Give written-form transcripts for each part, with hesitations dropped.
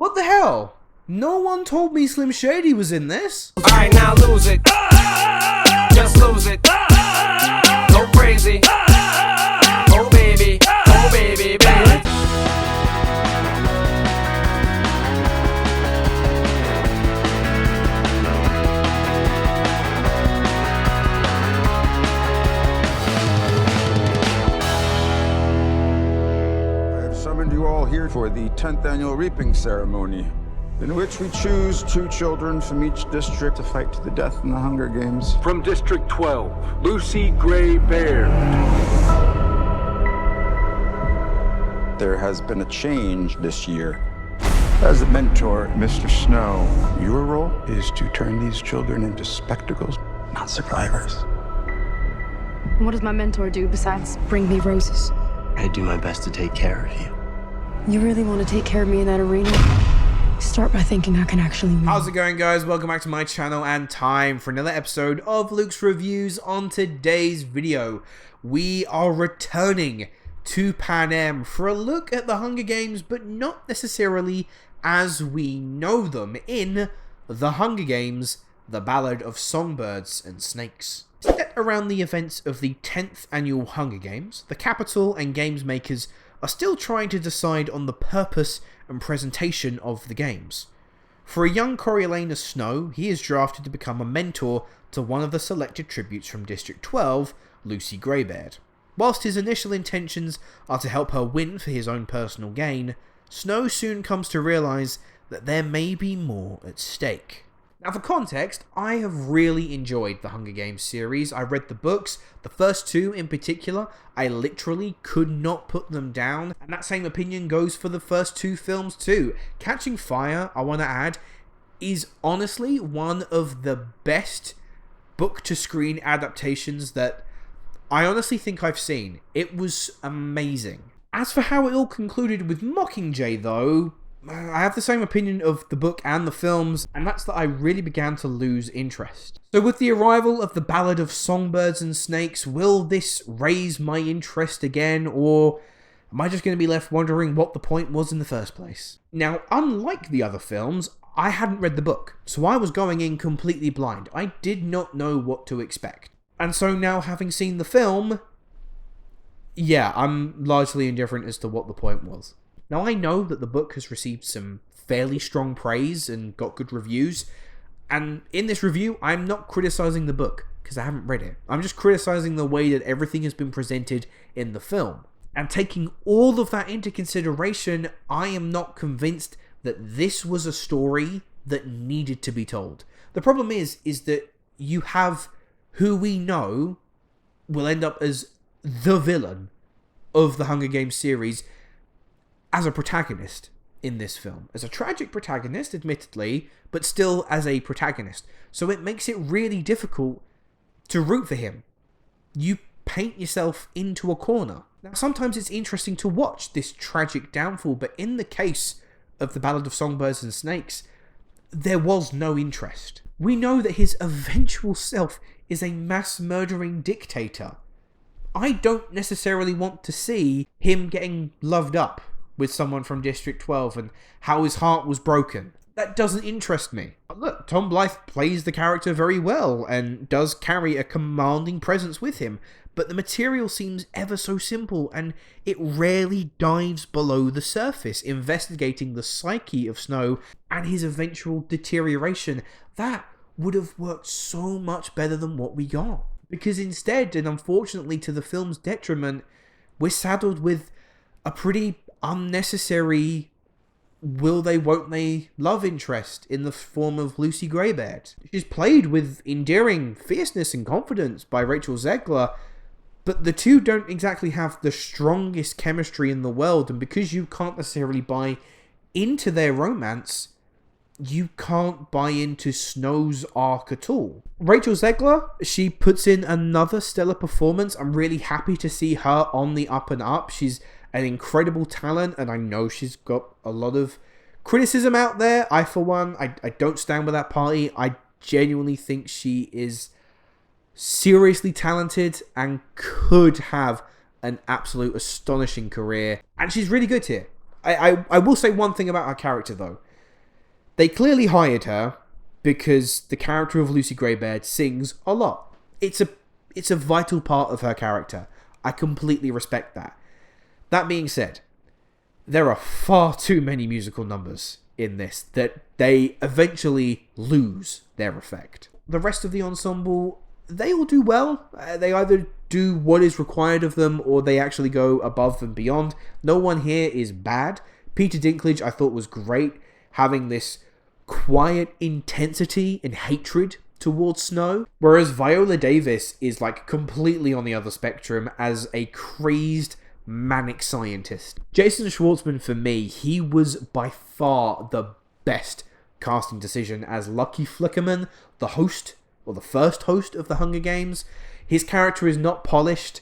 What the hell? No one told me Slim Shady was in this. Alright, now lose it. Just lose it. Go crazy. Oh baby, baby. Summoned you all here for the 10th annual reaping ceremony, in which we choose 2 children from each district to fight to the death in the Hunger Games. From District 12, Lucy Gray Baird. There has been a change this year. As a mentor, Mr. Snow, your role is to turn these children into spectacles, not survivors. What does my mentor do besides bring me roses? I do my best to take care of you. You really want to take care of me in that arena? Start by thinking I can actually win. How's it going, guys? Welcome back to my channel and time for another episode of Luke's Reviews. On today's video, we are returning to Panem for a look at the Hunger Games, but not necessarily as we know them in The Hunger Games, The Ballad of Songbirds and Snakes. Set around the events of the 10th annual Hunger Games, the Capitol and games makers are still trying to decide on the purpose and presentation of the games. For a young Coriolanus Snow, he is drafted to become a mentor to one of the selected tributes from District 12, Lucy Greybeard. Whilst his initial intentions are to help her win for his own personal gain, Snow soon comes to realise that there may be more at stake. Now, for context, I have really enjoyed the Hunger Games series. I read the books, the first 2 in particular. I literally could not put them down, and that same opinion goes for the first 2 films too. Catching Fire, I want to add, is honestly one of the best book-to-screen adaptations that I honestly think I've seen. It was amazing. As for how it all concluded with Mockingjay though, I have the same opinion of the book and the films, and that's that I really began to lose interest. So with the arrival of the Ballad of Songbirds and Snakes, will this raise my interest again, or am I just going to be left wondering what the point was in the first place? Now, unlike the other films, I hadn't read the book, so I was going in completely blind. I did not know what to expect. And so now, having seen the film, yeah, I'm largely indifferent as to what the point was. Now, I know that the book has received some fairly strong praise and got good reviews, and in this review, I'm not criticising the book, because I haven't read it. I'm just criticising the way that everything has been presented in the film. And taking all of that into consideration, I am not convinced that this was a story that needed to be told. The problem is that you have who we know will end up as the villain of the Hunger Games series as a protagonist in this film. As a tragic protagonist, admittedly, but still as a protagonist. So it makes it really difficult to root for him. You paint yourself into a corner. Now, sometimes it's interesting to watch this tragic downfall, but in the case of the Ballad of Songbirds and Snakes, there was no interest. We know that his eventual self is a mass-murdering dictator. I don't necessarily want to see him getting loved up with someone from District 12 and how his heart was broken. That doesn't interest me. But look, Tom Blyth plays the character very well and does carry a commanding presence with him, but the material seems ever so simple and it rarely dives below the surface, investigating the psyche of Snow and his eventual deterioration. That would have worked so much better than what we got. Because instead, and unfortunately to the film's detriment, we're saddled with a pretty unnecessary will they won't they love interest in the form of Lucy Greybeard. She's played with endearing fierceness and confidence by Rachel Zegler, but the two don't exactly have the strongest chemistry in the world, and because you can't necessarily buy into their romance, you can't buy into Snow's arc at all. Rachel Zegler, she puts in another stellar performance. I'm really happy to see her on the up and up. She's an incredible talent, and I know she's got a lot of criticism out there. I, for one, I don't stand with that party. I genuinely think she is seriously talented and could have an absolute astonishing career. And she's really good here. I will say one thing about her character, though. They clearly hired her because the character of Lucy Greybeard sings a lot. It's a vital part of her character. I completely respect that. That being said, there are far too many musical numbers in this that they eventually lose their effect. The rest of the ensemble, they all do well. They either do what is required of them or they actually go above and beyond. No one here is bad. Peter Dinklage I thought was great, having this quiet intensity and hatred towards Snow, whereas Viola Davis is like completely on the other spectrum as a crazed manic scientist. Jason Schwartzman, for me, he was by far the best casting decision as Lucky Flickerman, the host, or the first host of the Hunger Games. His character is not polished.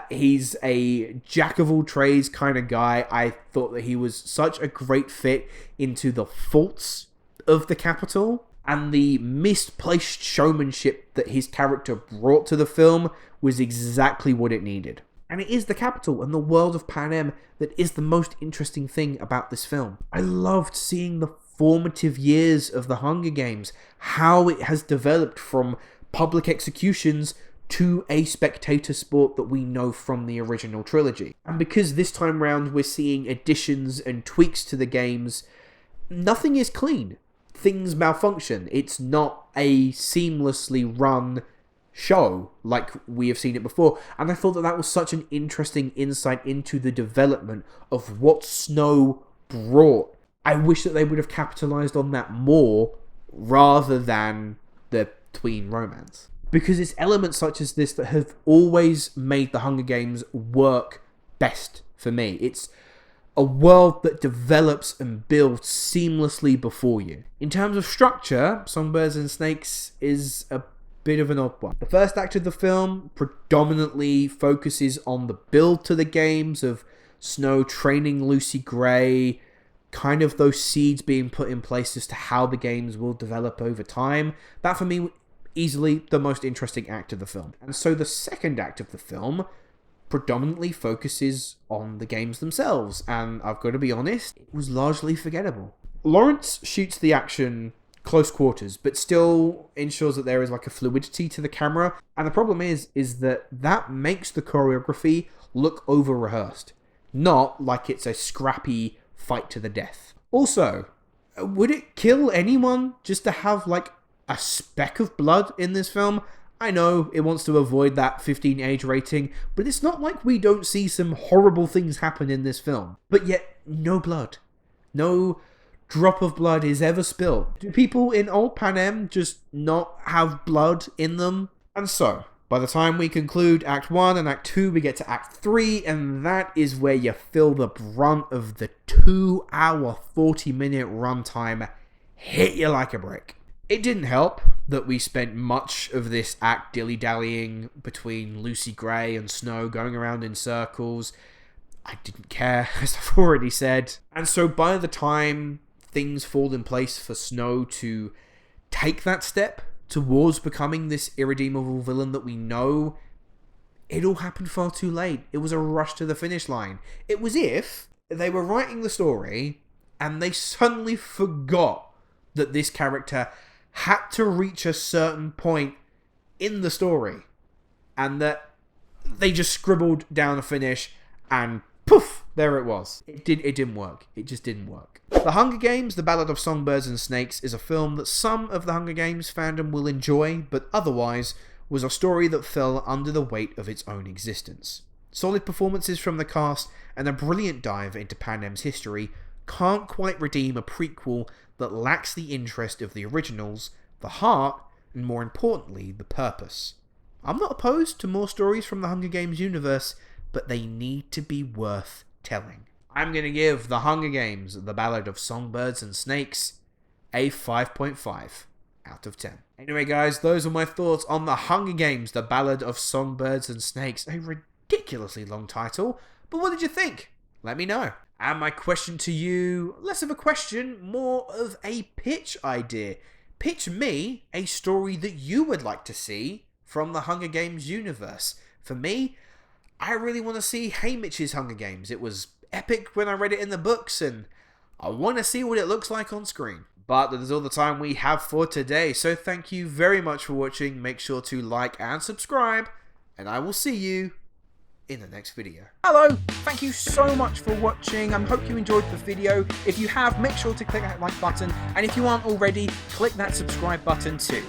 He's a jack of all trades kind of guy. I thought that he was such a great fit into the faults of the Capitol, and the misplaced showmanship that his character brought to the film was exactly what it needed. And it is the Capitol and the world of Panem that is the most interesting thing about this film. I loved seeing the formative years of the Hunger Games, how it has developed from public executions to a spectator sport that we know from the original trilogy. And because this time round we're seeing additions and tweaks to the games, nothing is clean. Things malfunction. It's not a seamlessly run show like we have seen it before, and I thought that was such an interesting insight into the development of what Snow brought. I wish that they would have capitalized on that more rather than the tween romance, because it's elements such as this that have always made the Hunger Games work best for me. It's a world that develops and builds seamlessly before you. In terms of structure, Songbirds and Snakes is a bit of an odd one. The first act of the film predominantly focuses on the build to the games of Snow training Lucy Gray, kind of those seeds being put in place as to how the games will develop over time. That for me, easily the most interesting act of the film. And so the second act of the film predominantly focuses on the games themselves, and I've got to be honest, it was largely forgettable. Lawrence shoots the action close quarters, but still ensures that there is like a fluidity to the camera, and the problem is that makes the choreography look over-rehearsed, not like it's a scrappy fight to the death. Also, would it kill anyone just to have like a speck of blood in this film? I know it wants to avoid that 15 age rating, but it's not like we don't see some horrible things happen in this film. But yet, no blood. No drop of blood is ever spilled. Do people in old Panem just not have blood in them? And so, by the time we conclude Act 1 and Act 2, we get to Act 3, and that is where you feel the brunt of the 2 hour, 40-minute runtime hit you like a brick. It didn't help that we spent much of this act dilly-dallying between Lucy Gray and Snow, going around in circles. I didn't care, as I've already said. And so by the time things fall in place for Snow to take that step towards becoming this irredeemable villain that we know, it all happened far too late. It was a rush to the finish line. It was if they were writing the story and they suddenly forgot that this character had to reach a certain point in the story, and that they just scribbled down a finish and poof, there it was. It didn't work. It just didn't work. The Hunger Games, The Ballad of Songbirds and Snakes, is a film that some of the Hunger Games fandom will enjoy, but otherwise was a story that fell under the weight of its own existence. Solid performances from the cast and a brilliant dive into Panem's history can't quite redeem a prequel that lacks the interest of the originals, the heart, and more importantly, the purpose. I'm not opposed to more stories from the Hunger Games universe, but they need to be worth telling. I'm going to give The Hunger Games, The Ballad of Songbirds and Snakes, a 5.5 out of 10. Anyway guys, those are my thoughts on The Hunger Games, The Ballad of Songbirds and Snakes, a ridiculously long title, but what did you think? Let me know. And my question to you, less of a question, more of a pitch idea. Pitch me a story that you would like to see from the Hunger Games universe. For me, I really want to see Haymitch's Hunger Games. It was epic when I read it in the books, and I want to see what it looks like on screen. But that is all the time we have for today, so thank you very much for watching. Make sure to like and subscribe, and I will see you in the next video. Hello, thank you so much for watching. I hope you enjoyed the video. If you have, make sure to click that like button, and if you aren't already, click that subscribe button too.